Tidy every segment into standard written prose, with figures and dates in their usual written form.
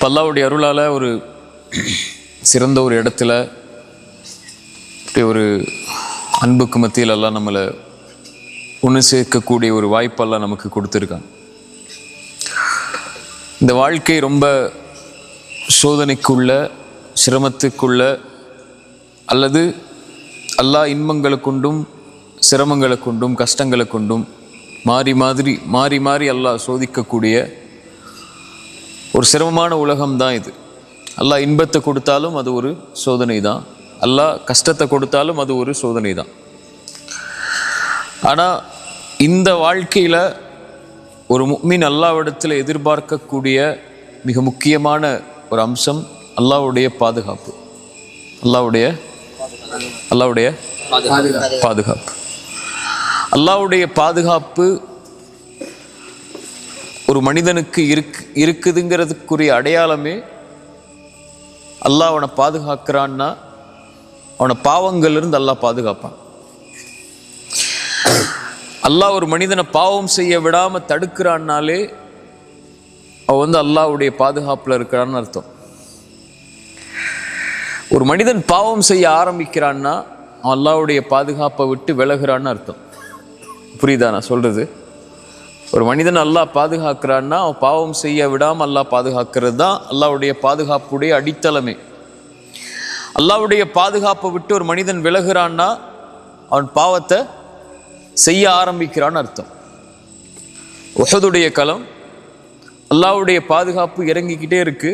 அல்லாஹ்வுடைய அருளால் ஒரு சிறந்த ஒரு இடத்துல ஒரு அன்புக்கு மத்தியில் எல்லாம் நம்மளை ஒன்று சேர்க்கக்கூடிய ஒரு வாய்ப்பெல்லாம் நமக்கு கொடுத்துருக்காங்க. இந்த வாழ்க்கை ரொம்ப சோதனைக்குள்ள, சிரமத்துக்குள்ள, அல்லது அல்லாஹ் இன்பங்களை கொண்டும் சிரமங்களை கொண்டும் கஷ்டங்களை கொண்டும் மாறி மாறி அல்லாஹ் சோதிக்கக்கூடிய ஒரு சிரமமான உலகம்தான் இது. அல்லாஹ் இன்பத்தை கொடுத்தாலும் அது ஒரு சோதனை தான், அல்லாஹ் கஷ்டத்தை கொடுத்தாலும் அது ஒரு சோதனை தான். ஆனால் இந்த வாழ்க்கையில் ஒரு முஃமின் அல்லாஹ்விடத்தில் எதிர்பார்க்கக்கூடிய மிக முக்கியமான ஒரு அம்சம் அல்லாஹ்வுடைய பாதுகாப்பு. அல்லாஹ்வுடைய பாதுகாப்பு. அல்லாஹ்வுடைய பாதுகாப்பு ஒரு மனிதனுக்கு இருக்குதுங்கிறதுக்குரிய அடையாளமே அல்லாஹ் அவனை பாதுகாக்கிறான்னா அவனை பாவங்கள்லேருந்து அல்லாஹ் பாதுகாப்பான். அல்லாஹ் ஒரு மனிதனை பாவம் செய்ய விடாமல் தடுக்கிறான்னாலே அவன் அல்லாஹ்வுடைய பாதுகாப்பில் இருக்கிறான்னு அர்த்தம். ஒரு மனிதன் பாவம் செய்ய ஆரம்பிக்கிறான்னா அவன் அல்லாஹ்வுடைய பாதுகாப்பை விட்டு விலகிறான்னு அர்த்தம். புரியுதா நான் சொல்றது? ஒரு மனிதன் அல்லாஹ் பாதுகாக்கிறான்னா அவன் பாவம் செய்ய விடாமல் அல்லாஹ் பாதுகாக்கிறது தான் அல்லாஹ்வுடைய பாதுகாப்புடைய அடித்தளமே. அல்லாஹ்வுடைய பாதுகாப்பை விட்டு ஒரு மனிதன் விலகிறான்னா அவன் பாவத்தை செய்ய ஆரம்பிக்கிறான்னு அர்த்தம். உஹதுடைய களம், அல்லாஹ்வுடைய பாதுகாப்பு இறங்கிக்கிட்டே இருக்கு.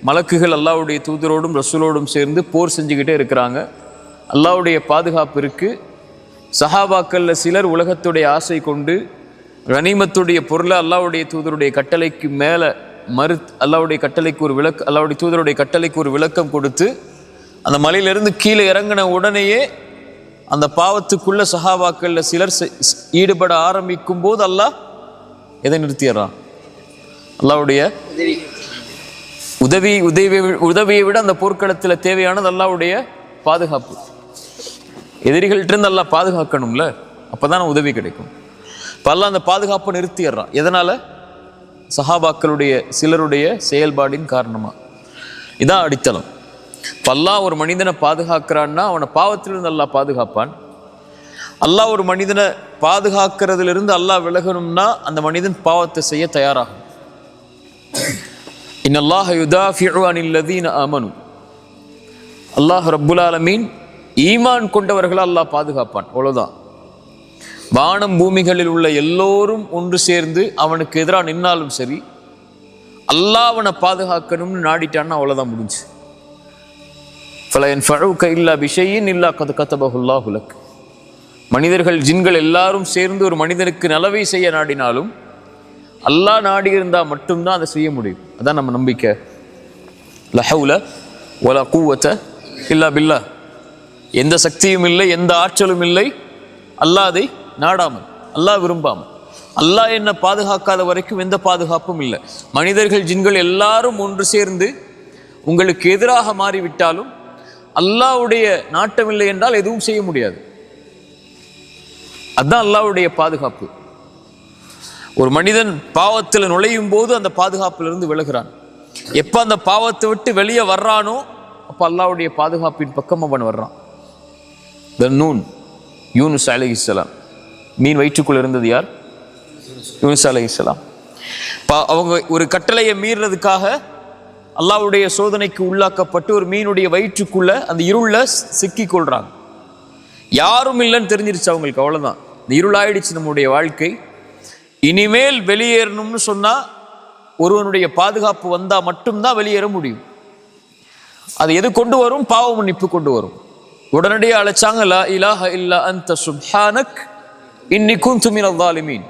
மலக்குகள் அல்லாஹ்வுடைய தூதரோடும் ரசூலோடும் சேர்ந்து போர் செஞ்சுக்கிட்டே இருக்கிறாங்க. அல்லாஹ்வுடைய பாதுகாப்பு இருக்கு. சஹாபாக்கள்ல சிலர் உலகத்துடைய ஆசை கொண்டு கனிமத்துடைய பொருளை அல்லாஹ்வுடைய தூதருடைய கட்டளைக்கு மேலே அல்லாஹ்வுடைய கட்டளைக்கு ஒரு அல்லாஹ்வுடைய தூதருடைய கட்டளைக்கு ஒரு விளக்கம் கொடுத்து அந்த மலையிலிருந்து கீழே இறங்கின உடனேயே அந்த பாவத்துக்குள்ள சஹாபாக்கள்ல சிலர் ஈடுபட ஆரம்பிக்கும் போது அல்லாஹ் எதை நிறுத்திடுறான்? அல்லாஹ்வுடைய உதவியை விட அந்த போர்க்களத்தில் தேவையானது அல்லாஹ்வுடைய பாதுகாப்பு. எதிரிகள்ட்ட இருந்து அல்லாஹ் பாதுகாக்கணும்ல, அப்பதான் உதவி கிடைக்கும். இப்போ அல்லாஹ் அந்த பாதுகாப்பை நிறுத்திடுறான். எதனால? சஹாபாக்களுடைய சிலருடைய செயல்பாடின் காரணமா. இதான் அடித்தளம். இப்போ அல்லாஹ் ஒரு மனிதனை பாதுகாக்கிறான்னா அவனை பாவத்திலிருந்து அல்லாஹ் பாதுகாப்பான். அல்லாஹ் ஒரு மனிதனை பாதுகாக்கிறதுலிருந்து அல்லாஹ் விலகணும்னா அந்த மனிதன் பாவத்தை செய்ய தயாராகும். இன்னல்லாஹ யுதாஃபிஉ அனில் லதீன ஆமனு. அல்லாஹ் ரப்புல் ஆலமீன் ஈமான் கொண்டவர்களை அல்லாஹ் பாதுகாப்பான். அவ்வளவுதான். வானம் பூமிகளில் உள்ள எல்லோரும் ஒன்று சேர்ந்து அவனுக்கு எதிராக நின்னாலும் சரி, அல்லாஹ் அவனை பாதுகாக்கணும்னு நாடிட்டான்னா அவ்வளவுதான் முடிஞ்சு. மனிதர்கள் ஜின்கள் எல்லாரும் சேர்ந்து ஒரு மனிதனுக்கு நலவை செய்ய நாடினாலும் அல்லாஹ் நாடி இருந்தா மட்டும்தான் அதை செய்ய முடியும். அதான் நம்ம நம்பிக்கை. லா ஹவ்ல வலா குவத இல்லா பில்லாஹ். எந்த சக்தியும் இல்லை, எந்த ஆற்றலும் இல்லை அல்லாஹ் அதை நாடாமல், அல்லாஹ் விரும்பாமல். அல்லாஹ் என்ன பாதுகாக்காத வரைக்கும் எந்த பாதுகாப்பும் இல்லை. மனிதர்கள் ஜின்கள் எல்லாரும் ஒன்று சேர்ந்து உங்களுக்கு எதிராக மாறிவிட்டாலும் அல்லாஹ்வுடைய நாட்டம் இல்லை என்றால் எதுவும் செய்ய முடியாது. அதுதான் அல்லாஹ்வுடைய பாதுகாப்பு. ஒரு மனிதன் பாவத்தில் நுழையும் போது அந்த பாதுகாப்பிலிருந்து விலகிறான். எப்ப அந்த பாவத்தை விட்டு வெளியே வர்றானோ அப்ப அல்லாஹ்வுடைய பாதுகாப்பின் பக்கம் அவன் வர்றான். நூன், யூனுஸ் அலைஹிஸ்ஸலாம். மீன் வயிற்றுக்குள் இருந்தது யார்? யூனுஸ் அலைஹிஸ்ஸலாம். அவங்க ஒரு கட்டளையை மீறதுக்காக அல்லாஹ்வுடைய சோதனைக்கு உள்ளாக்கப்பட்டு ஒரு மீனுடைய வயிற்றுக்குள்ள அந்த இருள சிக்கி கொள்றாங்க. யாரும் இல்லைன்னு தெரிஞ்சிருச்சு அவங்களுக்கு. அவ்வளவுதான், இந்த இருளாயிடுச்சு நம்முடைய வாழ்க்கை. இனிமேல் வெளியேறணும்னு சொன்னா ஒருவனுடைய பாதுகாப்பு வந்தா மட்டும்தான் வெளியேற முடியும். அது எது கொண்டு வரும்? பாவ மன்னிப்பு கொண்டு வரும். உடனடியாக அழைச்சாங்க, லா இலாஹ இல்லா அன்த சுப்ஹானக் இன்னி குன்து மினல் ஸாலிமீன்.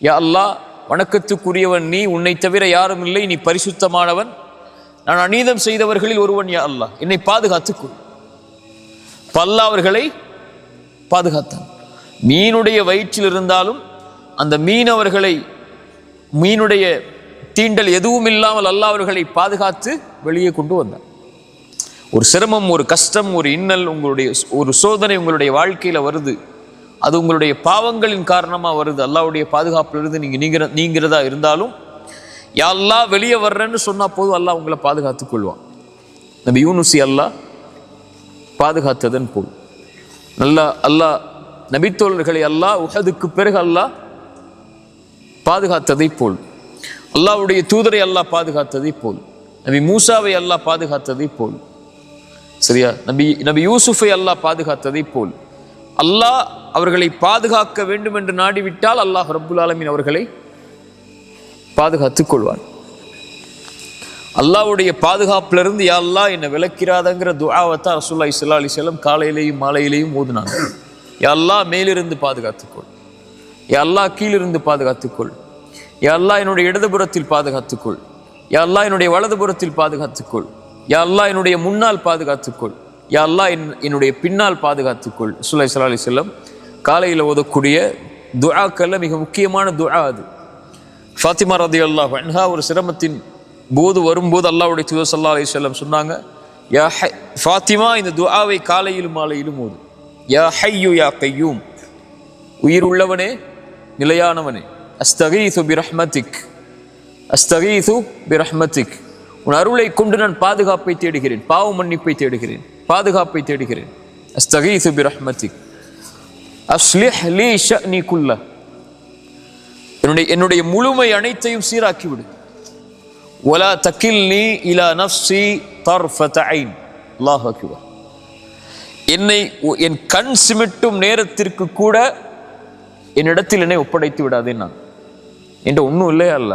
யா அல்லாஹ், வணக்கத்துக்குரியவன் நீ, உன்னை தவிர யாரும் இல்லை, நீ பரிசுத்தமானவன், நான் அநீதம் செய்தவர்களில் ஒருவன். யா அல்லாஹ், என்னை பாதுகாத்துக்கொள். அல்லாஹ் அவர்களை பாதுகாத்தான். மீனுடைய வயிற்றில் இருந்தாலும் அந்த மீனவர்களை, மீனுடைய தீண்டல் எதுவும் இல்லாமல் அல்லாஹ் அவர்களை பாதுகாத்து வெளியே கொண்டு வந்தார். ஒரு சிரமம், ஒரு கஷ்டம், ஒரு இன்னல், உங்களுடைய ஒரு சோதனை உங்களுடைய வாழ்க்கையில வருது, அது உங்களுடைய பாவங்களின் காரணமா வருது. அல்லாஹ்வுடைய பாதுகாப்பிலிருந்து நீங்க நீங்கிறதா இருந்தாலும் யா அல்லாஹ் வெளியே வர்றேன்னு சொன்னா போதும், அல்லாஹ் உங்களை பாதுகாத்துக் கொள்வான். நபி யூனுஸை அல்லாஹ் பாதுகாத்ததன் போல் நல்லா அல்லாஹ் நபித்தோழர்களை அல்லாஹ் உஹதுக்கு பிறகு அல்லாஹ் பாதுகாத்ததை போல், அல்லாஹ்வுடைய தூதரை அல்லாஹ் பாதுகாத்ததை போல், நபி மூசாவை அல்லாஹ் பாதுகாத்ததை போல், சரியா, நபி யூசுஃபை அல்லாஹ் பாதுகாத்ததை போல் அல்லாஹ் அவர்களை பாதுகாக்க வேண்டும் என்று நாடிவிட்டால் அல்லாஹ் ரப்புல் ஆலமீன் அவர்களை பாதுகாத்துக் கொள்வான். அல்லாஹ்வுடைய பாதுகாப்பிலிருந்து யா அல்லாஹ் என்னை விலக்கிறாதங்கிற துஆவத்தை ரசூலுல்லாஹி ஸல்லல்லாஹு அலைஹி வஸல்லம் காலையிலேயும் மாலையிலேயும் ஓதுனாங்க. யா அல்லாஹ் மேலிருந்து பாதுகாத்துக்கொள், யா அல்லாஹ் கீழிருந்து பாதுகாத்துக்கொள், யா அல்லாஹ் என்னுடைய இடதுபுறத்தில் பாதுகாத்துக்கொள், யா அல்லாஹ் என்னுடைய வலதுபுறத்தில் பாதுகாத்துக்கொள், யா அல்லாஹ் என்னுடைய முன்னால் பாதுகாத்துக்கொள், யா அல்லாஹ் என்னுடைய பின்னால் பாதுகாத்துக்கொள். ரசூலுல்லாஹி ஸல்லல்லாஹு அலைஹி வஸல்லம் காலையில் ஓதக்கூடிய துஆக்கள்ல மிக முக்கியமான துஆ அது. ஃபாத்திமா ரலியல்லாஹு அன்ஹா ஒரு சிரமத்தின் போது வரும்போது அல்லாஹ்வுடைய தூதர் ஸல்லல்லாஹு அலைஹி வஸல்லம் சொன்னாங்க, யா ஃபாத்திமா இந்த துஆவை காலையிலும் மாலையிலும் ஓது. யா ஹய்யு யா கய்யூம், உயிர் உள்ளவனே நிலையானவனே, அஸ்தகீது பிரஹ்மதிக், அஸ்தகீது பிரஹ்மதிக், உன் அருளை கொண்டு நான் பாதுகாப்பை தேடுகிறேன், பாவ மன்னிப்பை தேடுகிறேன், பாதுகாப்பை தேடுகிறேன். அஸ்தகீது பிரஹ்மதிக் அஸ்லிஹ் லீ ஷஅனி குல்ல, என்னுடைய முழுமை அனைத்தையும் சீராக்கி விடு. வலா தகில்னி இலா நஃப்ஸி தர்ஃபத ஐன். அல்லாஹு அக்பர். என்னை என் கண் சிமிட்டும் நேரத்திற்கு கூட என்னிடத்தில் என்னை ஒப்படைத்து விடாதே. நான் என்கிட்ட ஒன்றும் இல்லையா அல்ல,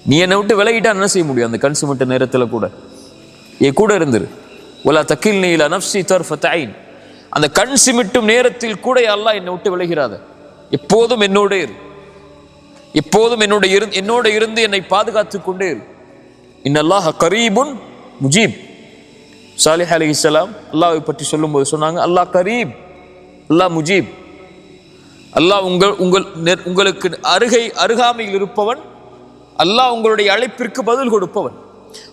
நீ என்னை விட்டு விலகிட்டா என்ன செய்ய முடியும்? அந்த கண் சிமிட்ட நேரத்தில் கூட என் கூட இருந்துரு. வலா தகில்னி இலா நஃப்ஸி தர்ஃபத ஐன். அந்த கண் சிமிட்டும் நேரத்தில் கூட அல்லாஹ் என்னை விட்டு விலகிறாத, எப்போதும் என்னோட இரு, எப்போதும் என்னோட இருந்து என்னை பாதுகாத்துக் கொண்டே இரு. இன்னல்லாஹ கரீபுன் முஜீப். சாலிஹ் அலைஹிஸ்ஸலாம் அல்லாஹ்வை பற்றி சொல்லும்போது சொன்னாங்க, அல்லாஹ் கரீப், அல்லாஹ் முஜீப். அல்லாஹ் உங்களுக்கு அருகாமையில் இருப்பவன், அல்லாஹ் உங்களுடைய அழைப்பிற்கு பதில் கொடுப்பவன்.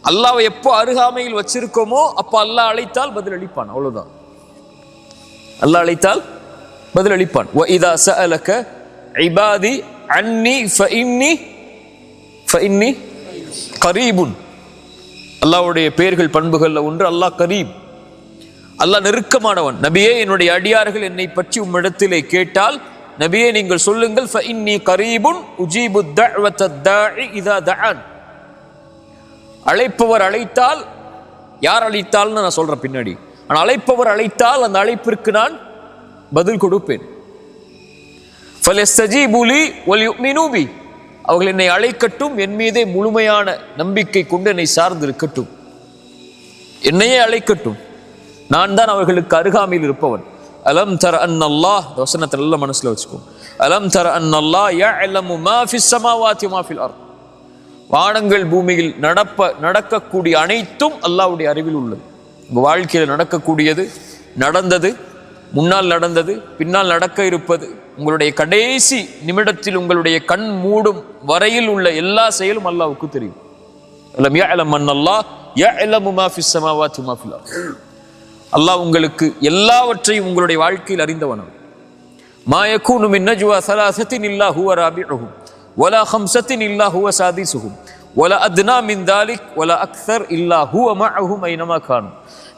அல்லாஹ்வை எப்போ அருகாமையில் வச்சிருக்கோமோ அப்போ அல்லாஹ் அழைத்தால் பதில் அளிப்பான். அவ்வளவுதான், அல்லாஹ் அழைத்தால் பதில் அளிப்பான். வ இதா சஅலக இபாதி அன்னி ஃபஇன்னி கரீபுன். அல்லாஹ்வுடைய பெயர்கள் பண்புகள்ல ஒன்று அல்லாஹ் கரீப், அல்லாஹ் நெருக்கமானவன். நபியே, என்னுடைய அடியார்கள் என்னை பற்றி உம்மிடத்திலே கேட்டால் நபியே நீங்கள் சொல்லுங்கள், ஃபஇன்னி கரீபுன் உஜீபு தஅவத தாஇ இதா தஆன். அழைப்பவர் அழைத்தால், யார் அழைத்தால்னு நான் சொல்றேன் பின்னாடி, ஆனால் அழைப்பவர் அழைத்தால் அந்த அழைப்பிற்கு நான் பதில் கொடுப்பேன். ஃபலஸ்தஜீபு லீ வல்யுமினூ பி. அவர்கள் என்னை அழைக்கட்டும், என் மீதே முழுமையான நம்பிக்கை கொண்டு என்னை சார்ந்து இருக்கட்டும், என்னையே அழைக்கட்டும், நான் தான் அவர்களுக்கு அருகாமையில் இருப்பவன். அலம் தர அன்னல்லாஹ், இந்த வசனத்தை நல்ல மனசுல வச்சுக்கோ. அலம் தர அன்னல்லாஹ் யஅலமு மா ஃபிஸ் ஸமாவாதி வ மா ஃபில் அர்த். வானங்கள் பூமியில் நடக்கக்கூடிய அனைத்தும் அல்லாஹ்வுடைய அறிவில் உள்ளது. உங்க வாழ்க்கையில் நடக்கக்கூடியது, நடந்தது, முன்னால் நடந்தது, பின்னால் நடக்க இருப்பது, உங்களுடைய கடைசி நிமிடத்தில் உங்களுடைய கண் மூடும் வரையில் உள்ள எல்லா செயலும் அல்லாஹ்வுக்கு தெரியும். அலம் யஅலம் அன்னல்லாஹ் யஅலமு மா ஃபிஸ் ஸமாவாதி வ மா ஃபில் அர்த். அல்லாஹ் உங்களுக்கு எல்லாவற்றையும் உங்களுடைய வாழ்க்கையில் அறிந்தவன். மா யகூனு மின் நஜ்வா ஸலாஸத்தின் இல்லா ஹுவ ராபிஉஹும் வலா ஹம்ஸத்தின் இல்லா ஹுவ சாதிஸுஹும் வலா அத்னா மின் தாலிக் வலா அக்ஸர் இல்லா ஹுவ மஅஹும் ஐனமா கானு.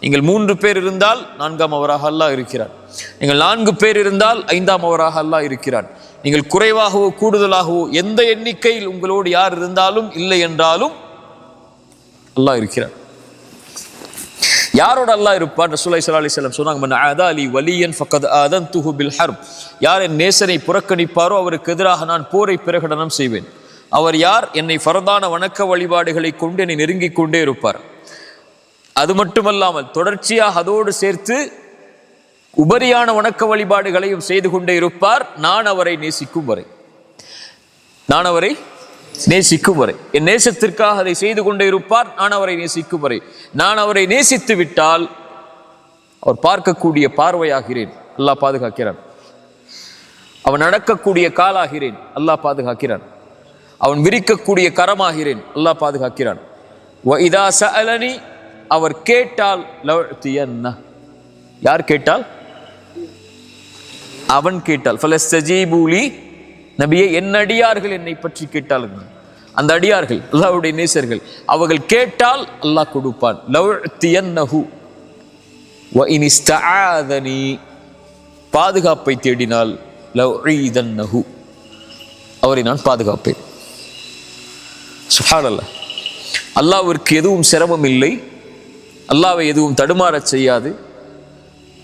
நீங்கள் 3 பேர் இருந்தால் 4ஆம் அவராக அல்லாஹ் இருக்கிறார். நீங்கள் 4 பேர் இருந்தால் 5ஆம் அவராக அல்லாஹ் இருக்கிறார். நீங்கள் குறைவாகவோ கூடுதலாகவோ எந்த எண்ணிக்கையில் உங்களோடு யார் இருந்தாலும் இல்லை என்றாலும் அல்லாஹ் இருக்கிறார். யாரோட அல்லாஹ் இருப்பார்? ரசூலுல்லாஹி ஸல்லல்லாஹு அலைஹி வஸல்லம் சொன்னாங்க, மன் ஆதா லி வலியன் ஃபக்கத் ஆதன்துஹு பில் ஹர்ப். யார் என் நேசனை புறக்கணிப்பாரோ அவருக்கு எதிராக நான் போரை பிரகடனம் செய்வேன். அவர் யார்? என்னை ஃபர்தான வணக்க வழிபாடுகளை கொண்டு என்னை நெருங்கிக் கொண்டே இருப்பார். அது மட்டுமல்லாமல் தொடர்ச்சியாக அதோடு சேர்த்து உபரியான வணக்க வழிபாடுகளையும் செய்து கொண்டே இருப்பார், நான் அவரை நேசிக்கும் வரை. நான் அவரை நேசிக்கும் வரை, என் நேசத்திற்காக அதை செய்து கொண்டே இருப்பார், நான் அவரை நேசிக்கும் வரை. நான் அவரை நேசித்து விட்டால் அவர் பார்க்கக்கூடிய பார்வையாகிறேன், அல்லாஹ் பாதுகாக்கிறான். அவன் நடக்கக்கூடிய காலாகிறேன், அல்லாஹ் பாதுகாக்கிறான். அவன் விரிக்கக்கூடிய கரமாகிறேன், அல்லாஹ் பாதுகாக்கிறான். வ இதா சஅலனி, அவர் கேட்டால் லஉதியன்ன. யார் கேட்டால்? அவன் கேட்டால். ஃபலஸ்தஜீபு லீ, நபியே என் அடியார்கள் என்னை பற்றி கேட்டார்கள். அந்த அடியார்கள் அல்லாஹ்வுடைய நேசர்கள், அவர்கள் கேட்டால் அல்லாஹ் கொடுப்பான். லவ்தியன்னஹு வ இன் இஸ்தஆதனி, பாதுகாப்பை தேடினால் லவ்ஈதன்னஹு, அவரை நான் பாதுகாப்பேன். சுப்ஹானல்லாஹ். அல்லாஹ்விற்கு எதுவும் சிரமம் இல்லை, அல்லாஹ்வை எதுவும் தடுமாறச் செய்யாது.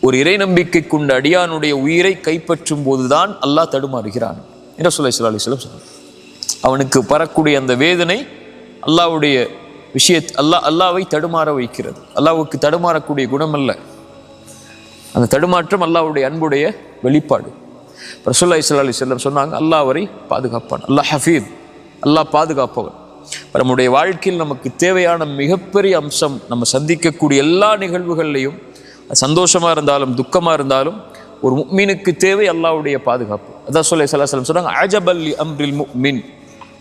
ஒரு இறை நம்பிக்கை கொண்ட அடியானுடைய உயிரை கைப்பற்றும் போதுதான் அல்லாஹ் தடுமாறுகிறான் என்று ரசூலுல்லாஹி ஸல்லல்லாஹு அலைஹி வஸல்லம் சொன்னார். அவனுக்கு பறக்கூடிய அந்த வேதனை அல்லாஹ்வுடைய அல்லாஹ்வை தடுமாற வைக்கிறது. அல்லாஹ்வுக்கு தடுமாறக்கூடிய குணம் அல்ல, அந்த தடுமாற்றம் அல்லாஹ்வுடைய அன்புடைய வெளிப்பாடு. ரசூலுல்லாஹி ஸல்லல்லாஹு அலைஹி வஸல்லம் சொன்னாங்க, அல்லாஹ் அவரை பாதுகாப்பான். அல்லாஹ் ஹஃபீஸ், அல்லாஹ் பாதுகாப்பவன். நம்முடைய வாழ்க்கையில் நமக்கு தேவையான மிகப்பெரிய அம்சம், நம்ம சந்திக்கக்கூடிய எல்லா நிகழ்வுகள்லையும் சந்தோஷமா இருந்தாலும் துக்கமா இருந்தாலும் ஒரு முஃமினுக்கு தேவை அல்லாஹ்வுடைய பாதுகாப்பு. அதான் ஸல்லல்லாஹு அலைஹி வஸல்லம் சொன்னாங்க, அஜபல் லி அம்ரில் முஃமின்,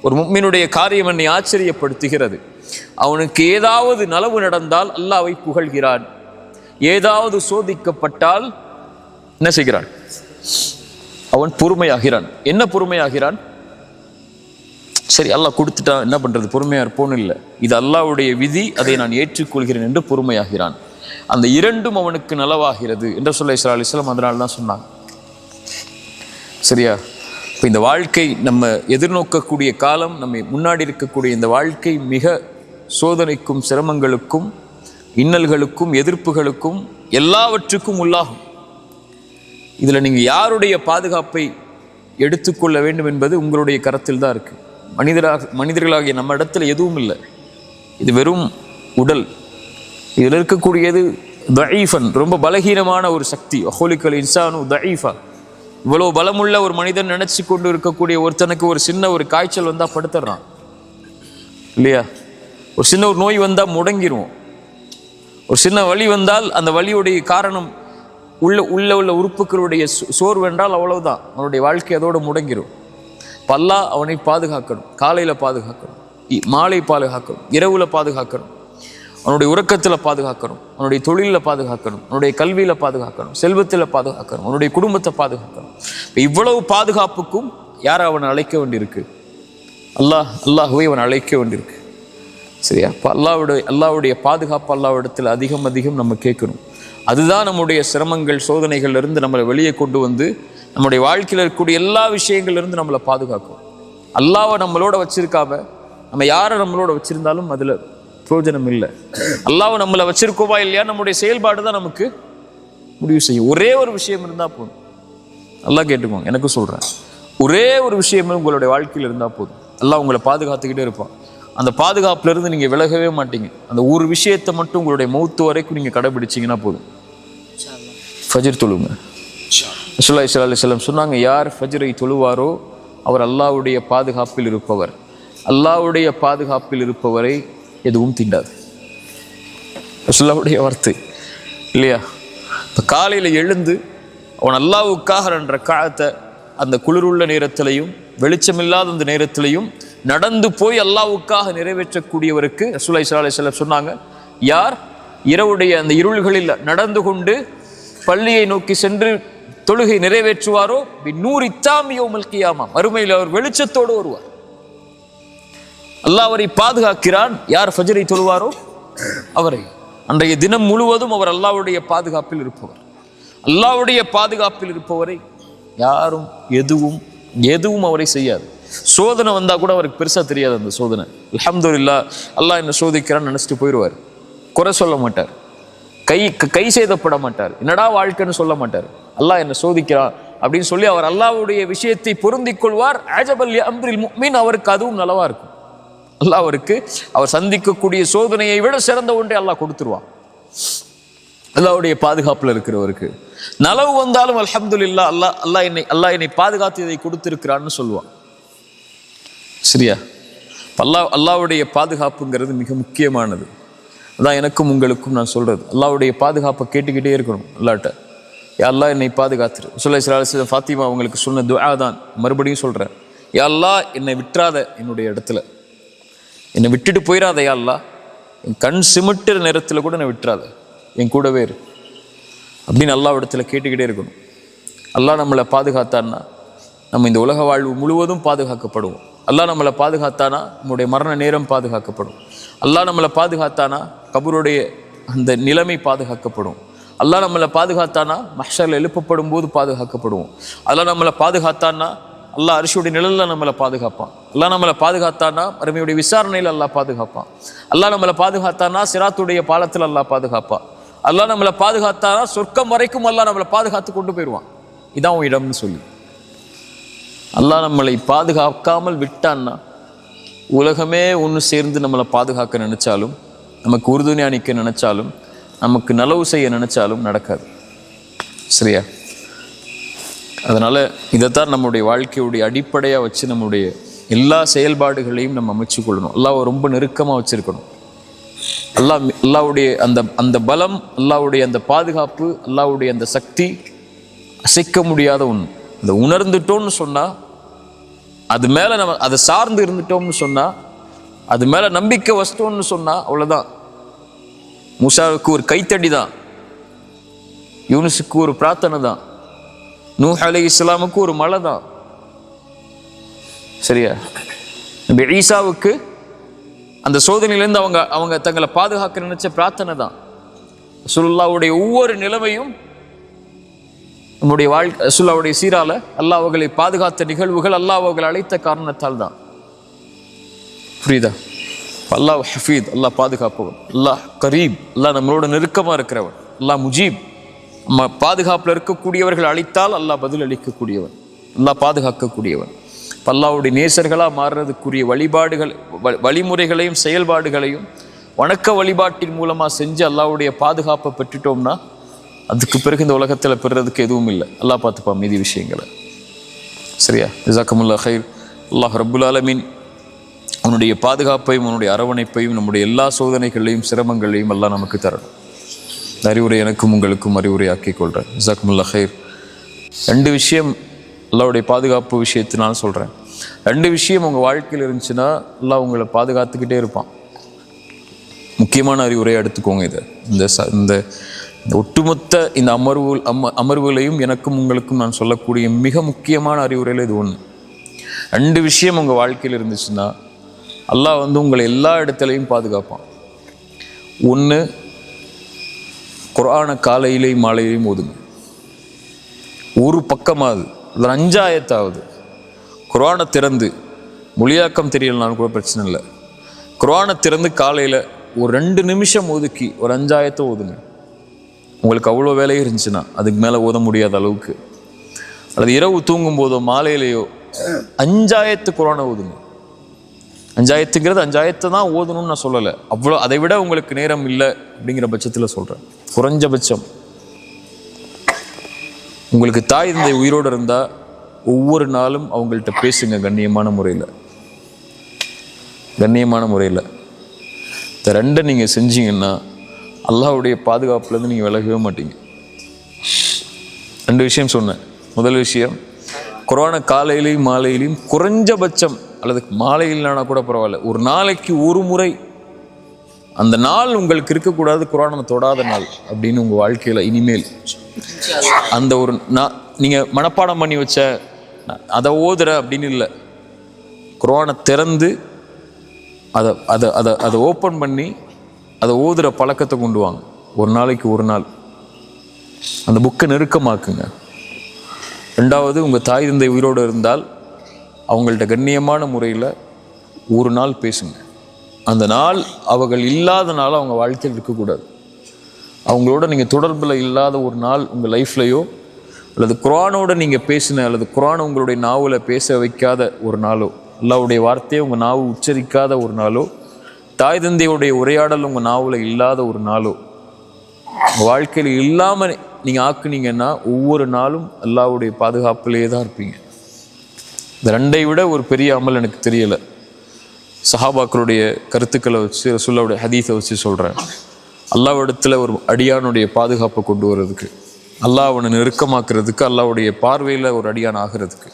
ஒரு முஃமினுடைய காரியம் என்னை ஆச்சரியப்படுத்துகிறது. அவனுக்கு ஏதாவது நலவு நடந்தால் அல்லாஹ்வை புகழ்கிறான், ஏதாவது சோதிக்கப்பட்டால் என்ன செய்கிறான்? அவன் பொறுமையாகிறான். என்ன பொறுமையாகிறான்? சரி அல்லாஹ் கொடுத்துட்டான், என்ன பண்றது, பொறுமையா இருப்போன்னு இல்லை, இது அல்லாஹ்வுடைய விதி, அதை நான் ஏற்றுக்கொள்கிறேன் என்று பொறுமையாகிறான். அந்த இரண்டும் அவனுக்கு நலவாகிறது என்று ஸல்லல்லாஹு அலைஹி வஸல்லம் அதனால தான் சொன்னாங்க. சரியா? இப்போ இந்த வாழ்க்கை நம்ம எதிர்நோக்கக்கூடிய காலம், நம்ம முன்னாடி இருக்கக்கூடிய இந்த வாழ்க்கை மிக சோதனைக்கும் சிரமங்களுக்கும் இன்னல்களுக்கும் எதிர்ப்புகளுக்கும் எல்லாவற்றுக்கும் உள்ளாகும். இதில் நீங்கள் யாருடைய பாதுகாப்பை எடுத்துக்கொள்ள வேண்டும் என்பது உங்களுடைய கரத்தில் தான் இருக்குது. மனிதர்களாகிய நம்ம இடத்துல எதுவும் இல்லை, இது வெறும் உடல். இதில் இருக்கக்கூடியது தஈஃபன், ரொம்ப பலகீனமான ஒரு சக்தி. அஹோலிக்கல் இன்சானு தஈஃபா, இவ்வளோ பலமுள்ள ஒரு மனிதன் நினச்சி கொண்டு இருக்கக்கூடிய ஒருத்தனுக்கு ஒரு சின்ன ஒரு காய்ச்சல் வந்தால் படுத்துடுறான் இல்லையா? ஒரு சின்ன ஒரு நோய் வந்தால் முடங்கிடுவோம். ஒரு சின்ன வலி வந்தால் அந்த வலியுடைய காரணம் உள்ள உறுப்புகளுடைய சோர்வென்றால் அவ்வளவுதான், அவனுடைய வாழ்க்கை அதோடு முடங்கிடும். அல்லாஹ் அவனை பாதுகாக்கணும். காலையில் பாதுகாக்கணும், மாலை பாதுகாக்கணும், இரவுல பாதுகாக்கணும், அவனுடைய உறக்கத்தில் பாதுகாக்கணும், அவனுடைய தொழிலில் பாதுகாக்கணும், அவனுடைய கல்வியில் பாதுகாக்கணும், செல்வத்தில் பாதுகாக்கணும், அவனுடைய குடும்பத்தை பாதுகாக்கணும். இவ்வளவு பாதுகாப்புக்கும் யாரை அவனை அழைக்க வேண்டியிருக்கு? அல்லாஹ்வை அவன் அழைக்க வேண்டியிருக்கு. சரியா? இப்போ அல்லாஹ்வுடைய பாதுகாப்பு அல்லாஹ்விடத்தில் அதிகம் நம்ம கேட்கணும். அதுதான் நம்முடைய சிரமங்கள் சோதனைகள்லேருந்து நம்மளை வெளியே கொண்டு வந்து நம்முடைய வாழ்க்கையில் இருக்கக்கூடிய எல்லா விஷயங்கள்லேருந்து நம்மளை பாதுகாக்கும். அல்லாஹ்வை நம்மளோட வச்சிருக்காம நம்ம யாரை நம்மளோட வச்சிருந்தாலும் அதில் பிரயோஜனம் இல்லை. அல்லாஹ்வை நம்மளை வச்சிருக்கோவா இல்லையா நம்முடைய செயல்பாடு தான் நமக்கு முடிவு செய்யும். ஒரே ஒரு விஷயம் இருந்தால் போதும். அல்லாஹ் கேட்டுக்கோங்க, எனக்கு சொல்கிறேன், ஒரே ஒரு விஷயமே உங்களுடைய வாழ்க்கையில் இருந்தால் போதும். அல்லாஹ் உங்களை பாதுகாத்துக்கிட்டே இருப்பான். அந்த பாதுகாப்புலேருந்து நீங்கள் விலகவே மாட்டீங்க. அந்த ஒரு விஷயத்தை மட்டும் உங்களுடைய மௌத்து வரைக்கும் நீங்கள் கடைபிடிச்சிங்கன்னா போதும். ஃபஜ்ர் தொழுங்க. ரசூலுல்லாஹி ஸல்லல்லாஹு அலைஹி வஸல்லம் சொன்னாங்க, யார் ஃபஜ்ரை தொழுவாரோ அவர் அல்லாஹ்வுடைய பாதுகாப்பில் இருப்பவர். அல்லாஹ்வுடைய பாதுகாப்பில் இருப்பவரை எதுவும் தீண்டாது. ரசூலுல்லாஹ்வுடைய வார்த்தை இல்லையா? இப்போ காலையில் எழுந்து அவன் அல்லாஹ்வுக்காக 2 ரக்அத்தை அந்த குளிருள்ள நேரத்திலையும் வெளிச்சமில்லாத அந்த நேரத்திலையும் நடந்து போய் அல்லாஹ்வுக்காக நிறைவேற்றக்கூடியவருக்கு ரசூலுல்லாஹி ஸல்லல்லாஹு அலைஹி வஸல்லம் சொன்னாங்க, யார் இரவுடைய அந்த இருள்களில் நடந்து கொண்டு பள்ளியை நோக்கி சென்று தொழுகை நிறைவேற்றுவாரோ பின்னூரி தாம் யௌமல் கியாமா, மறுமையில் அவர் வெளிச்சத்தோடு வருவார். அல்லாஹ் அவரை பாதுகாக்கிறான். யார் ஃபஜ்ரை தொழுவாரோ அவரை அன்றைய தினம் முழுவதும் அவர் அல்லாஹ்வுடைய பாதுகாப்பில் இருப்பவர். அல்லாஹ்வுடைய பாதுகாப்பில் இருப்பவரை யாரும் எதுவும் அவரை செய்யாது. சோதனை வந்தால் கூட அவருக்கு பெருசாக தெரியாது. அந்த சோதனை அல்ஹம்துலில்லாஹ் அல்லாஹ் என்ன சோதிக்கிறான்னு நினச்சிட்டு போயிடுவார். குறை சொல்ல மாட்டார், கை சேதப்பட மாட்டார், என்னடா வாழ்க்கைன்னு சொல்ல மாட்டார். அல்லாஹ் என்ன சோதிக்கிறான் அப்படின்னு சொல்லி அவர் அல்லாஹ்வுடைய விஷயத்தை பொருந்திக் கொள்வார். அஜபல் லி அம்ரில் முஃமின், அவருக்கு அதுவும் நலவா இருக்கும். அல்லாஹ் அவருக்கு அவர் சந்திக்கக்கூடிய சோதனையை விட சிறந்த ஒன்றை அல்லாஹ் கொடுத்துருவான். அல்லாஹ்வுடைய பாதுகாப்புல இருக்கிறவருக்கு நலவு வந்தாலும் அல்ஹம்துலில்லாஹ் அல்லாஹ் என்னை பாதுகாத்து இதை கொடுத்திருக்கிறான்னு சொல்லுவான். சரியா? அல்லாஹ்வுடைய பாதுகாப்புங்கிறது மிக முக்கியமானது. அதான் எனக்கும் உங்களுக்கும் நான் சொல்றது, அல்லாஹ்வுடைய பாதுகாப்பை கேட்டுக்கிட்டே இருக்கணும். அல்லாஹ்ட்ட யா அல்லாஹ் என்னை பாதுகாத்துரு. ரசூலுல்லாஹி ஸல்லல்லாஹு அலைஹி வஸல்லம் ஃபாத்திமா அவங்களுக்கு சொன்ன துஆ தான், மறுபடியும் சொல்றேன், யா அல்லாஹ் என்னை விட்டுறாத, என்னுடைய இடத்துல என்னை விட்டுட்டு போயிடாத, யா அல்லாஹ் என் கண் சிமிட்டுற நேரத்தில் கூட என்னை விட்டுறாத, என் கூடவே இரு அப்படின்னு அல்லாஹ்விடத்துல கேட்டுக்கிட்டே இருக்கணும். அல்லாஹ் நம்மளை பாதுகாத்தான்னா நம்ம இந்த உலக வாழ்வு முழுவதும் பாதுகாக்கப்படுவோம். அல்லாஹ் நம்மளை பாதுகாத்தானா நம்முடைய மரண நேரம் பாதுகாக்கப்படும். அல்லாஹ் நம்மளை பாதுகாத்தானா கபருடைய அந்த நிலைமை பாதுகாக்கப்படும். அல்லாஹ் நம்மளை பாதுகாத்தானா மஹ்ஷர்ல எழுப்பப்படும் போது பாதுகாக்கப்படுவோம். அல்லாஹ் நம்மளை பாதுகாத்தானா அல்லாஹ் அரிசியுடைய நிழல்ல நம்மளை பாதுகாப்பான். அல்லாஹ் நம்மளை பாதுகாத்தானா மறுமையுடைய விசாரணையில் அல்லாஹ் பாதுகாப்பான். அல்லாஹ் நம்மளை பாதுகாத்தானா சிராத்துடைய பாலத்தில் அல்லாஹ் பாதுகாப்பான். அல்லாஹ் நம்மளை பாதுகாத்தானா சொர்க்கம் வரைக்கும் அல்லாஹ் நம்மளை பாதுகாத்து கொண்டு போயிடுவான். இதான் உன் இடம்னு சொல்லி அல்லாஹ் நம்மளை பாதுகாக்காமல் விட்டான்னா உலகமே ஒன்று சேர்ந்து நம்மளை பாதுகாக்க நினைச்சாலும், நமக்கு உறுதுணையா நிற்க நினைச்சாலும், நமக்கு நலவு செய்ய நினைச்சாலும் நடக்காது. சரியா? அதனால இதைத்தான் நம்முடைய வாழ்க்கையுடைய அடிப்படையாக வச்சு நம்முடைய எல்லா செயல்பாடுகளையும் நம்ம அமைச்சு கொள்ளணும். அல்லாஹ்வை ரொம்ப நெருக்கமாக வச்சிருக்கணும். அல்லாஹ்வுடைய அந்த பலம், அல்லாஹ்வுடைய அந்த பாதுகாப்பு, அல்லாஹ்வுடைய அந்த சக்தி அசைக்க முடியாத ஒன்று. அதை உணர்ந்துட்டோம்னு சொன்னா, அது மேல நம்ம அதை சார்ந்து இருந்துட்டோம்னு சொன்னா, அது மேல நம்பிக்கை வச்சிட்டோம்னு சொன்னா அவ்வளவுதான். மூசாவுக்கு ஒரு கைத்தடி தான், யூனுஸுக்கு ஒரு பிரார்த்தனை தான், நூஹ் அலைஹிஸ்ஸலாமுக்கு ஒரு மலை தான். சரியா? நபி ஈசாவுக்கு அந்த சோதனையிலேருந்து அவங்க தங்களை பாதுகாக்க நினைச்ச பிரார்த்தனை தான். ரசூலுல்லாஹ்வுடைய ஒவ்வொரு நிலைமையும் நம்முடைய வாழ்க்கை ரசூலுல்லாஹ்வுடைய சீரால அல்லாஹ் அவர்களை பாதுகாத்த நிகழ்வுகள், அல்லாஹ் அவர்களை அழைத்த காரணத்தால் தான். புரியுதா? அல்லாஹ் ஹஃபீத், அல்லாஹ் பாதுகாப்பவன். அல்லாஹ் கரீப், அல்லாஹ் நம்மளோட நெருக்கமா இருக்கிறவன். அல்லாஹ் முஜீப், நம்ம பாதுகாப்புல இருக்கக்கூடியவர்கள் அழைத்தால் அல்லாஹ் பதில் அளிக்கக்கூடியவன், அல்லாஹ் பாதுகாக்கக்கூடியவன். அல்லாஹ்வுடைய நேசர்களா மாறுறதுக்குரிய வழிமுறைகளையும் செயல்பாடுகளையும் வணக்க வழிபாட்டின் மூலமா செஞ்சு அல்லாஹ்வுடைய பாதுகாப்பை பெற்றுட்டோம்னா அதுக்கு பிறகு இந்த உலகத்துல பெறுறதுக்கு எதுவும் இல்லை. அல்லாஹ் பார்த்துப்பான் மீதி விஷயங்களை. சரியா? ஜஸாக்கமுல்லாஹ் ஹைர். அல்லாஹ் ரப்புல் ஆலமீன் அவனுடைய பாதுகாப்பையும் அவனுடைய அரவணைப்பையும் நம்முடைய எல்லா சோதனைகளையும் சிரமங்களையும் அல்லாஹ் நமக்கு தரணும். இந்த அறிவுரை எனக்கும் உங்களுக்கும் அறிவுரை ஆக்கிக் கொள்றேன். ஜஸாக்கமுல்லாஹ் ஹைர். 2 விஷயம் அல்லாஹ்வுடைய பாதுகாப்பு விஷயத்தினால சொல்றேன். 2 விஷயம் உங்க வாழ்க்கையில் இருந்துச்சுன்னா அல்லாஹ் உங்களை பாதுகாத்துக்கிட்டே இருப்பான். முக்கியமான அறிவுரையை எடுத்துக்கோங்க. இதை இந்த ஒட்டுமொத்த இந்த அமர்வுகளையும் எனக்கும் உங்களுக்கும் நான் சொல்லக்கூடிய மிக முக்கியமான அறிவுரையில் இது ஒன்று. 2 விஷயம் உங்கள் வாழ்க்கையில் இருந்துச்சுன்னா அல்லாஹ் உங்களை எல்லா இடத்துலையும் பாதுகாப்பான். 1, குர்ஆனை காலையிலையும் மாலையிலையும் ஓதுங்க. ஒரு பக்கமாவது, 5 ஆயத்தாவது குர்ஆனை திறந்து, மொழியாக்கம் தெரியலனாலும் கூட பிரச்சனை இல்லை, குர்ஆனை திறந்து காலையில் ஒரு 2 நிமிஷம் ஒதுக்கி ஒரு 5 ஆயத்தை ஓதுங்க. உங்களுக்கு அவ்வளோ வேலையே இருந்துச்சுன்னா அதுக்கு மேலே ஓத முடியாத அளவுக்கு, அல்லது இரவு தூங்கும் போதோ மாலையிலையோ 5 ஆயத்து குர்ஆனை ஓதுங்க. 5 ஆயத்துங்கிறது 5 ஆயத்தை தான் ஓதணும்னு நான் சொல்லலை. அவ்வளோ அதை விட உங்களுக்கு நேரம் இல்லை அப்படிங்கிற பட்சத்தில் சொல்கிறேன். குறைஞ்சபட்சம் உங்களுக்கு தாய் தந்தை உயிரோடு இருந்தால் ஒவ்வொரு நாளும் அவங்கள்ட்ட பேசுங்க கண்ணியமான முறையில். இந்த 2 நீங்கள் செஞ்சீங்கன்னா அல்லாஹ்வுடைய பாதுகாப்புலேருந்து நீங்கள் விலகவே மாட்டீங்க. 2 விஷயம் சொன்னேன். முதல் விஷயம், குர்ஆனை காலையிலையும் மாலையிலையும் குறைஞ்சபட்சம், அல்லது மாலையில்னா கூட பரவாயில்ல, ஒரு நாளைக்கு ஒரு முறை, அந்த நாள் உங்களுக்கு இருக்கக்கூடாது குர்ஆனை தொடாத நாள் அப்படின்னு உங்கள் வாழ்க்கையில் இனிமேல் அந்த ஒரு நீங்கள் மனப்பாடம் பண்ணி வச்ச அதை ஓதுற அப்படின்னு இல்லை, குர்ஆனை திறந்து அதை ஓப்பன் பண்ணி அதை ஓதுற பழக்கத்தை கொண்டு வாங்க. ஒரு நாளைக்கு ஒரு நாள் அந்த புக்கை நெருக்கமாக்குங்க. 2வது, உங்கள் தாய் தந்தை உயிரோடு இருந்தால் அவங்கள்ட்ட கண்ணியமான முறையில் ஒரு நாள் பேசுங்க. அந்த நாள் அவர்கள் இல்லாத நாள் அவங்க வாழ்க்கையில் இருக்கக்கூடாது. அவங்களோட நீங்கள் தொடர்பில் இல்லாத ஒரு நாள் உங்கள் லைஃப்லையோ, அல்லது குர்ஆனோட நீங்கள் பேசின, அல்லது குர்ஆனை உங்களுடைய நாவில் பேச வைக்காத ஒரு நாளோ, அல்லாஹ்வுடைய வார்த்தையை உங்கள் நாவு உச்சரிக்காத ஒரு நாளோ, தாய் தந்தையுடைய உரையாடல் உங்கள் நாவில் இல்லாத ஒரு நாளோ உங்கள் வாழ்க்கையில் இல்லாமல் நீங்கள் ஆக்குனீங்கன்னா ஒவ்வொரு நாளும் அல்லாஹ்வுடைய பாதுகாப்பிலேயே தான் இருப்பீங்க. இந்த 2ஐ விட ஒரு பெரிய அமல் எனக்கு தெரியலை. சஹாபாக்களுடைய கருத்துக்களை வச்சு, ரசூலுல்லாஹ்வுடைய ஹதீஸை வச்சு சொல்கிறேன். அல்லாஹ்விடத்தில் ஒரு அடியானுடைய பாதுகாப்பை கொண்டு வர்றதுக்கு, அல்லாஹ் அவனை நெருக்கமாக்குறதுக்கு, அல்லாஹ்வுடைய பார்வையில் ஒரு அடியான் ஆகிறதுக்கு